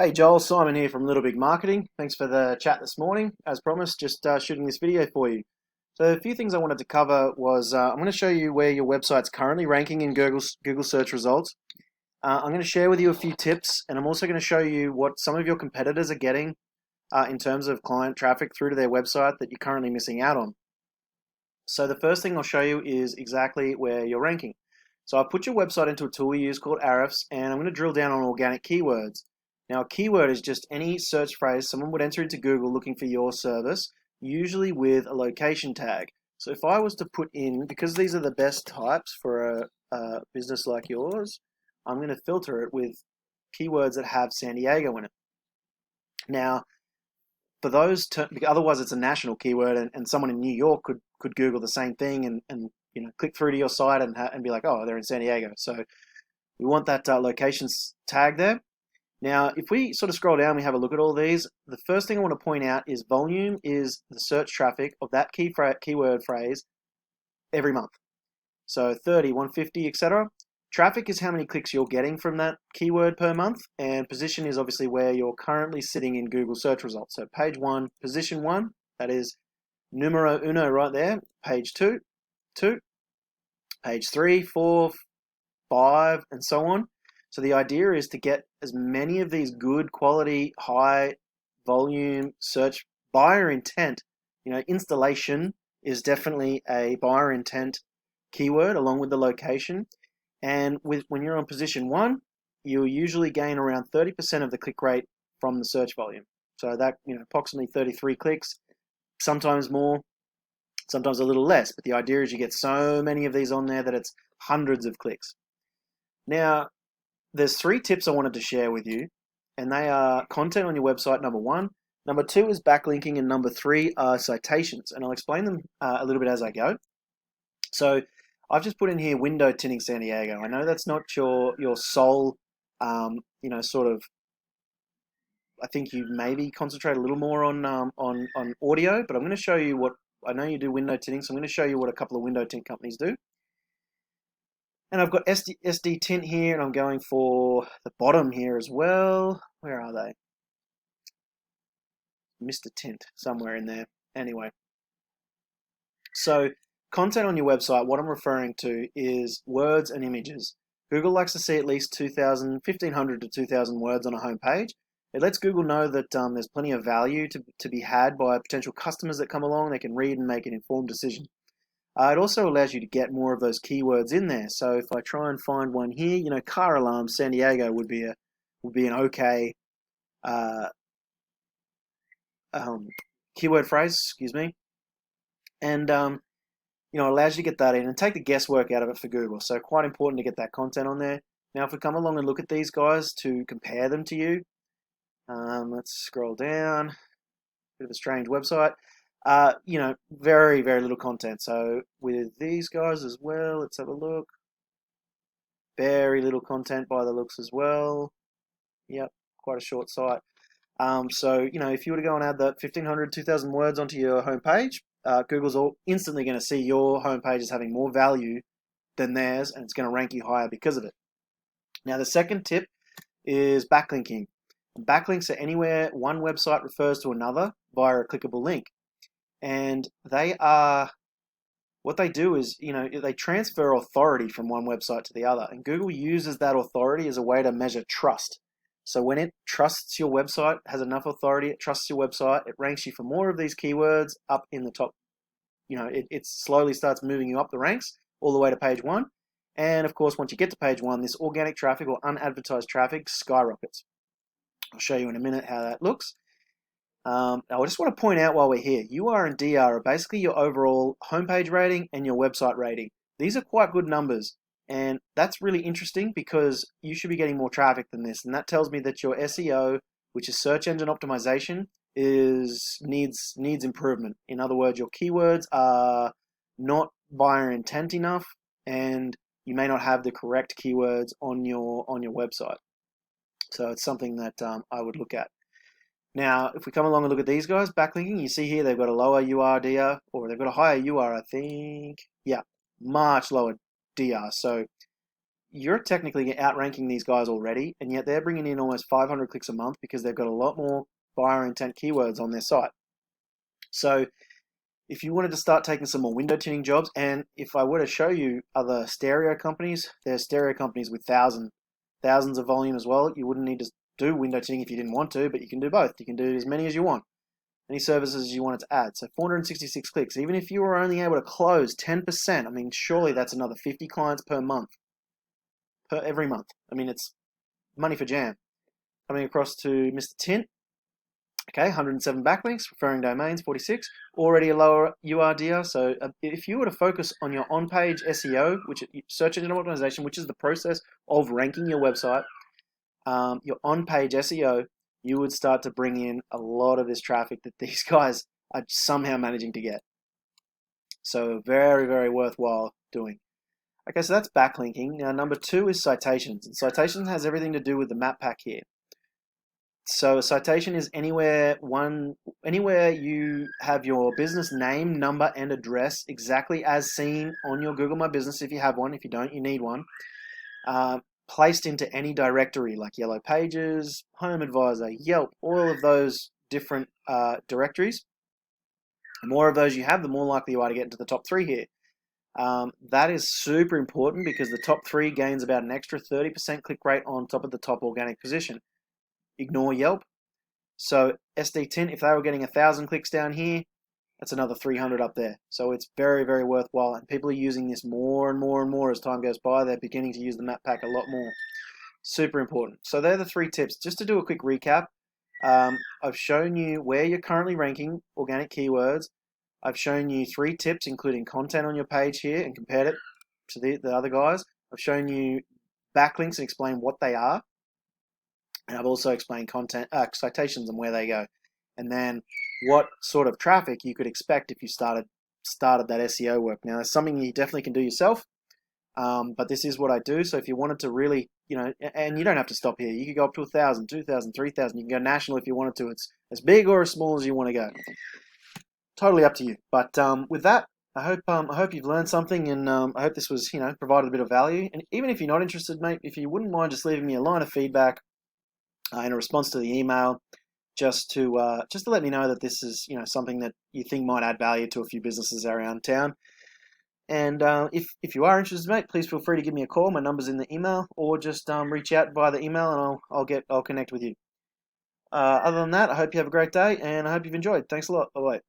Hey Joel, Simon here from Little Big Marketing. Thanks for the chat this morning. As promised, just shooting this video for you. So a few things I wanted to cover was I'm going to show you where your website's currently ranking in Google search results. I'm going to share with you a few tips, and I'm also going to show you what some of your competitors are getting in terms of client traffic through to their website that you're currently missing out on. So the first thing I'll show you is exactly where you're ranking. So I've put your website into a tool we use called Ahrefs, and I'm going to drill down on organic keywords. Now, a keyword is just any search phrase someone would enter into Google looking for your service, usually with a location tag. So if I was to put in, because these are the best types for a business like yours, I'm going to filter it with keywords that have San Diego in it. Now, for those, otherwise it's a national keyword, and someone in New York could Google the same thing and click through to your site and be like, oh, they're in San Diego. So we want that locations tag there. Now, if we sort of scroll down, we have a look at all these. The first thing I want to point out is volume is the search traffic of that keyword phrase every month. So 30, 150, etc. Traffic is how many clicks you're getting from that keyword per month, and position is obviously where you're currently sitting in Google search results. So page 1, position 1, that is numero uno right there. Page 2, page 3, 4, 5, and so on. So the idea is to get as many of these good quality, high volume search buyer intent. Installation is definitely a buyer intent keyword along with the location. And when you're on position 1, you'll usually gain around 30% of the click rate from the search volume. So that, approximately 33 clicks, sometimes more, sometimes a little less. But the idea is you get so many of these on there that it's hundreds of clicks. Now, there's 3 tips I wanted to share with you, and they are content on your website, number 1. Number 2 is backlinking, and number 3 are citations, and I'll explain them a little bit as I go. So I've just put in here window tinting San Diego. I know that's not your sole, sort of. I think you maybe concentrate a little more on audio, but I'm going to show you what I know you do window tinting, so I'm going to show you what a couple of window tint companies do. And I've got SD tint here, and I'm going for the bottom here as well. Where are they? Mr. Tint, somewhere in there. Anyway. So, content on your website, what I'm referring to is words and images. Google likes to see at least 1,500 to 2,000 words on a home page. It lets Google know that there's plenty of value to be had by potential customers that come along. They can read and make an informed decision. It also allows you to get more of those keywords in there. So if I try and find one here, car alarm San Diego would be an okay keyword phrase. Excuse me, and it allows you to get that in and take the guesswork out of it for Google. So quite important to get that content on there. Now, if we come along and look at these guys to compare them to you, let's scroll down. Bit of a strange website. Very, very little content. So with these guys as well, let's have a look. Very little content by the looks as well. Yep, quite a short site. So, if you were to go and add that 1,500, 2,000 words onto your homepage, Google's instantly going to see your homepage as having more value than theirs, and it's going to rank you higher because of it. Now, the second tip is backlinking. Backlinks are anywhere one website refers to another via a clickable link. And what they do is, they transfer authority from one website to the other. And Google uses that authority as a way to measure trust. So when it trusts your website, has enough authority, it trusts your website, it ranks you for more of these keywords up in the top. It slowly starts moving you up the ranks all the way to page 1. And of course, once you get to page 1, this organic traffic or unadvertised traffic skyrockets. I'll show you in a minute how that looks. I just want to point out while we're here, UR and DR are basically your overall homepage rating and your website rating. These are quite good numbers, and that's really interesting because you should be getting more traffic than this, and that tells me that your SEO, which is search engine optimization, needs improvement. In other words, your keywords are not buyer intent enough, and you may not have the correct keywords on your website. So it's something that I would look at. Now, if we come along and look at these guys, backlinking, you see here they've got a lower UR, or they've got a higher UR, I think. Yeah, much lower DR. So you're technically outranking these guys already, and yet they're bringing in almost 500 clicks a month because they've got a lot more buyer intent keywords on their site. So if you wanted to start taking some more window tinting jobs, and if I were to show you other stereo companies, there's stereo companies with thousands of volume as well. You wouldn't need to do window tinting if you didn't want to, but you can do both. You can do as many as you want, any services you wanted to add. So 466 clicks. Even if you were only able to close 10%, I mean, surely that's another 50 clients per month, every month. I mean, it's money for jam. Coming across to Mr. Tint. Okay, 107 backlinks, referring domains, 46. Already a lower URDR. So if you were to focus on your on-page SEO, which is search engine optimization, which is the process of ranking your website, your on-page SEO, you would start to bring in a lot of this traffic that these guys are somehow managing to get. So very, very worthwhile doing. Okay, so that's backlinking. Now, number 2 is citations. And citations has everything to do with the map pack here. So a citation is anywhere you have your business name, number, and address exactly as seen on your Google My Business if you have one. If you don't, you need one. Placed into any directory like Yellow Pages, Home Advisor, Yelp, all of those different directories. The more of those you have, the more likely you are to get into the top 3 here. That is super important because the top 3 gains about an extra 30% click rate on top of the top organic position. Ignore Yelp. So SD Tint, if they were getting 1,000 clicks down here, that's another 300 up there. So it's very, very worthwhile. And people are using this more and more and more as time goes by. They're beginning to use the map pack a lot more. Super important. So they're the 3 tips. Just to do a quick recap, I've shown you where you're currently ranking organic keywords. I've shown you 3 tips, including content on your page here, and compared it to the other guys. I've shown you backlinks and explained what they are. And I've also explained citations and where they go. And then what sort of traffic you could expect if you started that SEO work. Now, it's something you definitely can do yourself, but this is what I do. So if you wanted to really, and you don't have to stop here. You could go up to 1,000, 2,000, 3,000. You can go national if you wanted to. It's as big or as small as you want to go. Totally up to you. But with that, I hope you've learned something, and I hope this was, provided a bit of value. And even if you're not interested, mate, if you wouldn't mind just leaving me a line of feedback in a response to the email, just to let me know that this is something that you think might add value to a few businesses around town. And if you are interested, mate, please feel free to give me a call. My number's in the email, or just reach out via the email, and I'll connect with you. Other than that, I hope you have a great day, and I hope you've enjoyed. Thanks a lot. Bye bye.